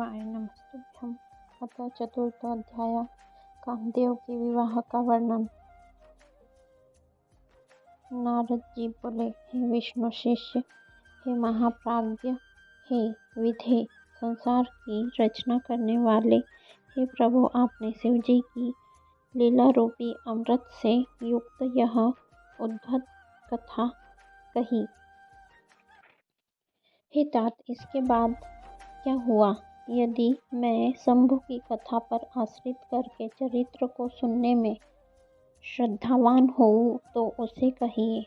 शिवाय नमस्तुभ्यं। अथ चतुर्थोऽध्याय। कामदेव के विवाह का वर्णन। नारद जी बोले, हे विष्णु शिष्य, हे महाप्राज्ञ, हे विधे संसार की रचना करने वाले, हे प्रभु, आपने शिव जी की लीला रूपी अमृत से युक्त यह उद्भट कथा कही। हे तात, इसके बाद क्या हुआ? यदि मैं शंभु की कथा पर आश्रित करके चरित्र को सुनने में श्रद्धावान हूँ तो उसे कहिए।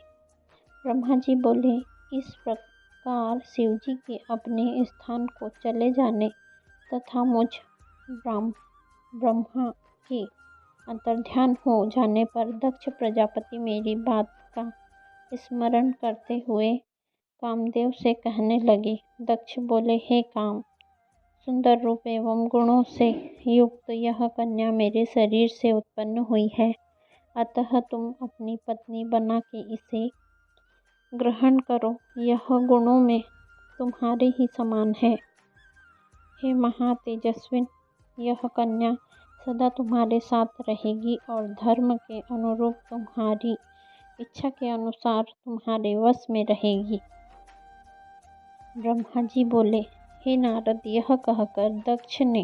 ब्रह्मा जी बोले, इस प्रकार शिवजी के अपने स्थान को चले जाने तथा मुझ ब्रह्मा के अंतर्ध्यान हो जाने पर दक्ष प्रजापति मेरी बात का स्मरण करते हुए कामदेव से कहने लगे। दक्ष बोले, हे काम, सुंदर रूप एवं गुणों से युक्त यह कन्या मेरे शरीर से उत्पन्न हुई है, अतः तुम अपनी पत्नी बना के इसे ग्रहण करो। यह गुणों में तुम्हारे ही समान है। हे महातेजस्विन, यह कन्या सदा तुम्हारे साथ रहेगी और धर्म के अनुरूप तुम्हारी इच्छा के अनुसार तुम्हारे वश में रहेगी। ब्रह्मा जी बोले, हे नारद, यह कहकर दक्ष ने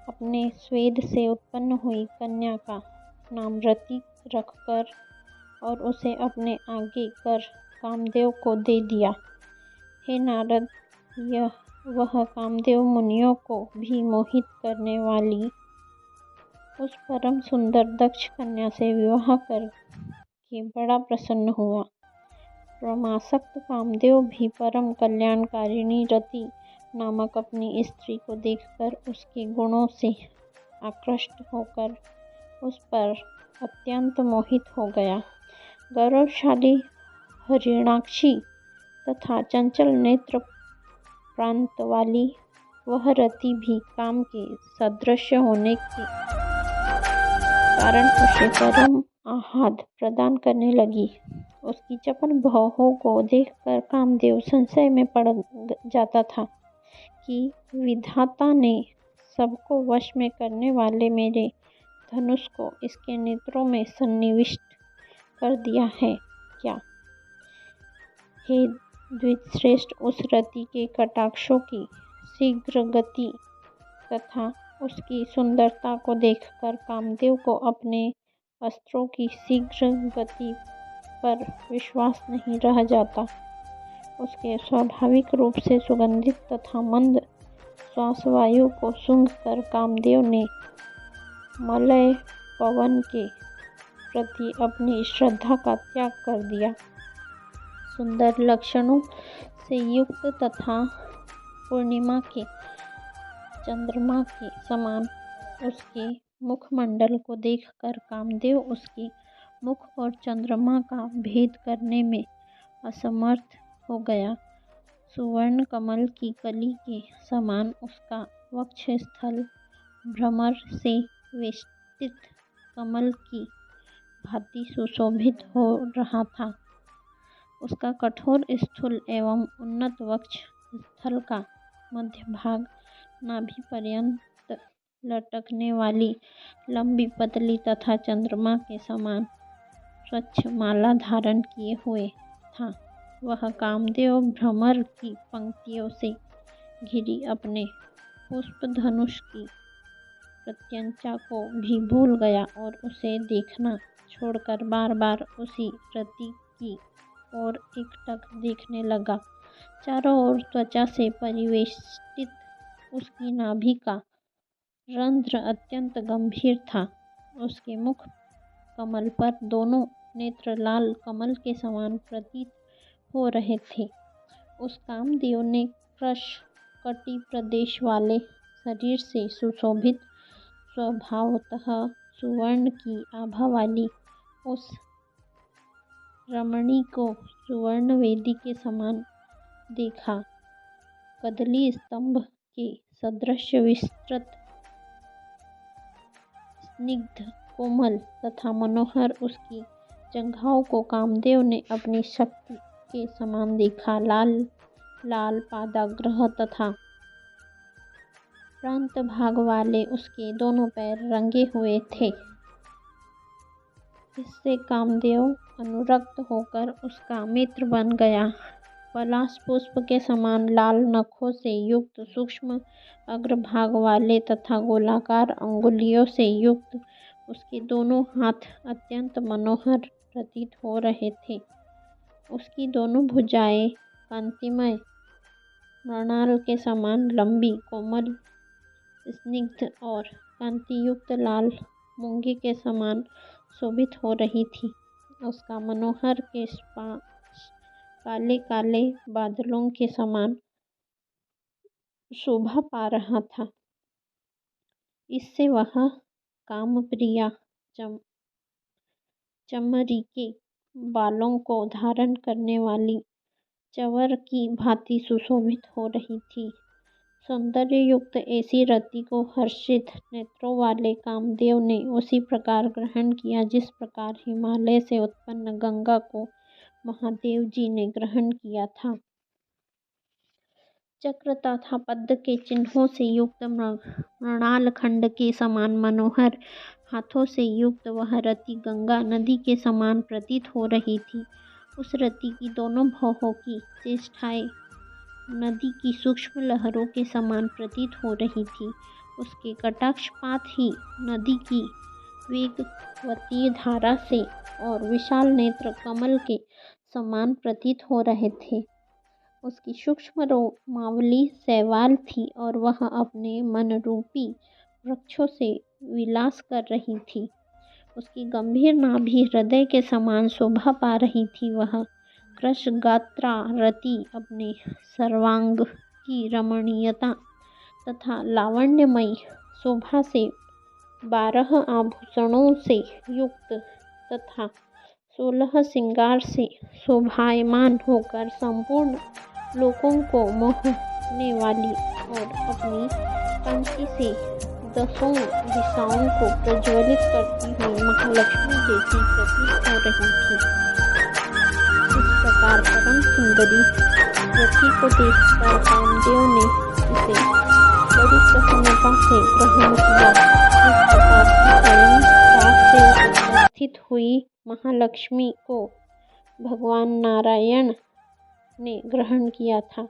अपने स्वेद से उत्पन्न हुई कन्या का नाम रति रखकर और उसे अपने आगे कर कामदेव को दे दिया। हे नारद, वह कामदेव मुनियों को भी मोहित करने वाली उस परम सुंदर दक्ष कन्या से विवाह करके बड़ा प्रसन्न हुआ। परमासक्त कामदेव भी परम कल्याणकारिणी रति नामक अपनी स्त्री को देखकर उसके गुणों से आकृष्ट होकर उस पर अत्यंत मोहित हो गया। गौरवशाली हरिणाक्षी तथा चंचल नेत्र प्रांत वाली वह रति भी काम के सदृश होने के कारण उसे परम आह्लाद प्रदान करने लगी। उसकी चपन भौहों को देखकर कामदेव संशय में पड़ जाता था कि विधाता ने सबको वश में करने वाले मेरे धनुष को इसके नेत्रों में सन्निविष्ट कर दिया है क्या? हे द्विजश्रेष्ठ, उस रति के कटाक्षों की शीघ्र गति तथा उसकी सुंदरता को देखकर कामदेव को अपने अस्त्रों की शीघ्र गति पर विश्वास नहीं रह जाता। उसके स्वाभाविक रूप से सुगंधित तथा मंद श्वासवायु को सूंघकर कामदेव ने मलय पवन के प्रति अपनी श्रद्धा का त्याग कर दिया। सुंदर लक्षणों से युक्त तथा पूर्णिमा के चंद्रमा के समान उसके मुखमंडल को देखकर कामदेव उसकी मुख और चंद्रमा का भेद करने में असमर्थ हो गया। सुवर्ण कमल की कली के समान उसका वक्षस्थल भ्रमर से वेष्टित कमल की भांति सुशोभित हो रहा था। उसका कठोर स्थूल एवं उन्नत वक्ष स्थल का मध्य भाग नाभि पर्यंत लटकने वाली लंबी पतली तथा चंद्रमा के समान स्वच्छ माला धारण किए हुए था। वह कामदेव भ्रमर की पंक्तियों से घिरी अपने पुष्प धनुष की प्रत्यंचा को भी भूल गया और उसे देखना छोड़कर बार बार उसी रति की ओर एकटक देखने लगा। चारों ओर त्वचा से परिवेष्टित उसकी नाभि का रंध्र अत्यंत गंभीर था। उसके मुख कमल पर दोनों नेत्र लाल कमल के समान प्रतीत हो रहे थे। उस कामदेव ने कृश कटि प्रदेश वाले शरीर से सुशोभित स्वभावतः सुवर्ण की आभा वाली उस रमणी को सुवर्ण वेदी के समान देखा। कदली स्तंभ के सदृश विस्तृत, स्निग्ध, कोमल तथा मनोहर उसकी जंघाओं को कामदेव ने अपनी शक्ति के समान देखा। लाल लाल पादाग्र तथा प्रांत भाग वाले उसके दोनों पैर रंगे हुए थे। इससे कामदेव अनुरक्त होकर उसका मित्र बन गया। पलाश पुष्प के समान लाल नखों से युक्त सूक्ष्म अग्रभाग वाले तथा गोलाकार अंगुलियों से युक्त उसके दोनों हाथ अत्यंत मनोहर प्रतीत हो रहे थे। उसकी दोनों भुजाएं कांतिमय मृणाल के समान लंबी, कोमल, स्निग्ध और कांतियुक्त लाल मूंगे के समान शोभित हो रही थी। उसका मनोहर केशपाश काले काले बादलों के समान शोभा पा रहा था। इससे वह कामप्रिया चमरीके बालों को धारण करने वाली चंवर की भांति सुशोभित हो रही थी। सौंदर्ययुक्त ऐसी रति को हर्षित नेत्रों वाले कामदेव ने उसी प्रकार ग्रहण किया जिस प्रकार हिमालय से उत्पन्न गंगा को महादेव जी ने ग्रहण किया था। चक्र तथा पद्म के चिन्हों से युक्त मृणाल खंड के समान मनोहर हाथों से युक्त वह रति गंगा नदी के समान प्रतीत हो रही थी। उस रति की दोनों भौहों की चेष्टाएं नदी की सूक्ष्म लहरों के समान प्रतीत हो रही थी। उसके कटाक्षपात ही नदी की वेगवती धारा से और विशाल नेत्र कमल के समान प्रतीत हो रहे थे। उसकी सूक्ष्म रोमावली शैवाल थी और वह अपने मनरूपी वृक्षों से विलास कर रही थी। उसकी गंभीर नाभि हृदय के समान शोभा पा रही थी। वह कृशगात्रा रति अपने सर्वांग की रमणीयता तथा लावण्यमयी शोभा से 12 आभूषणों से युक्त तथा 16 श्रृंगार से शोभायमान होकर संपूर्ण लोकों को मोहने वाली और अपनी कांति से 10 दिशाओं को प्रज्वलित करती हुई महालक्ष्मी जैसी प्रतीत हो रही थी। इस प्रकार परम सुंदरी रति को देखकर कामदेव ने इसे बड़ी प्रसन्नता से ग्रहण किया। इस प्रकार स्वयं काठ से उपस्थित हुई महालक्ष्मी को भगवान नारायण ने ग्रहण किया था।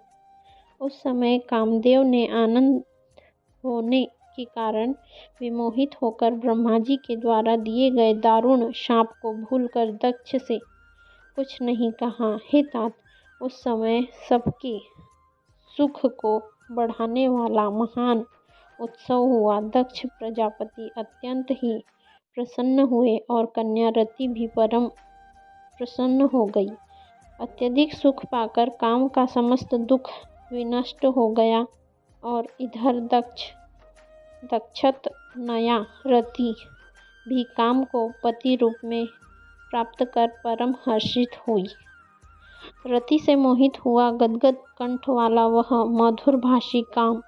उस समय कामदेव ने आनंद होने के कारण विमोहित होकर ब्रह्मा जी के द्वारा दिए गए दारुण शाप को भूलकर दक्ष से कुछ नहीं कहा। हे तात, उस समय सबके सुख को बढ़ाने वाला महान उत्सव हुआ। दक्ष प्रजापति अत्यंत ही प्रसन्न हुए और कन्या रति भी परम प्रसन्न हो गई। अत्यधिक सुख पाकर काम का समस्त दुख विनष्ट हो गया और इधर दक्षत नया रति भी काम को पति रूप में प्राप्त कर परम हर्षित हुई। रति से मोहित हुआ गदगद कंठ वाला वह मधुर भाषी काम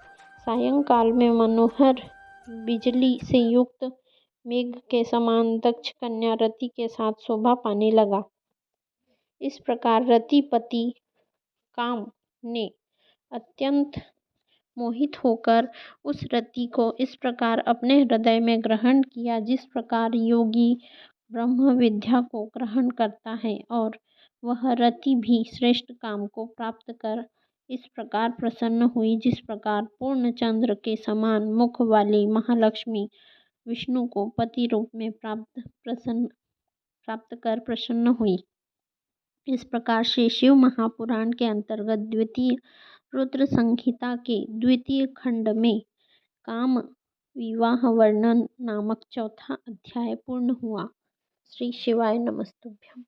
सायंकाल में मनोहर बिजली से युक्त मेघ के समान दक्ष कन्या रति के साथ शोभा पाने लगा। इस प्रकार रतिपति काम ने अत्यंत मोहित होकर उस रति को इस प्रकार अपने हृदय में ग्रहण किया जिस प्रकार योगी ब्रह्म विद्या को ग्रहण करता है, और वह रति भी श्रेष्ठ काम को प्राप्त कर इस प्रकार प्रसन्न हुई जिस प्रकार पूर्ण चंद्र के समान मुख वाली महालक्ष्मी विष्णु को पति रूप में प्राप्त कर प्रसन्न हुई। इस प्रकार श्री शिव महापुराण के अंतर्गत द्वितीय रुद्र संहिता के द्वितीय खंड में काम विवाह वर्णन नामक चौथा अध्याय पूर्ण हुआ। श्री शिवाय नमस्तुभ्यम।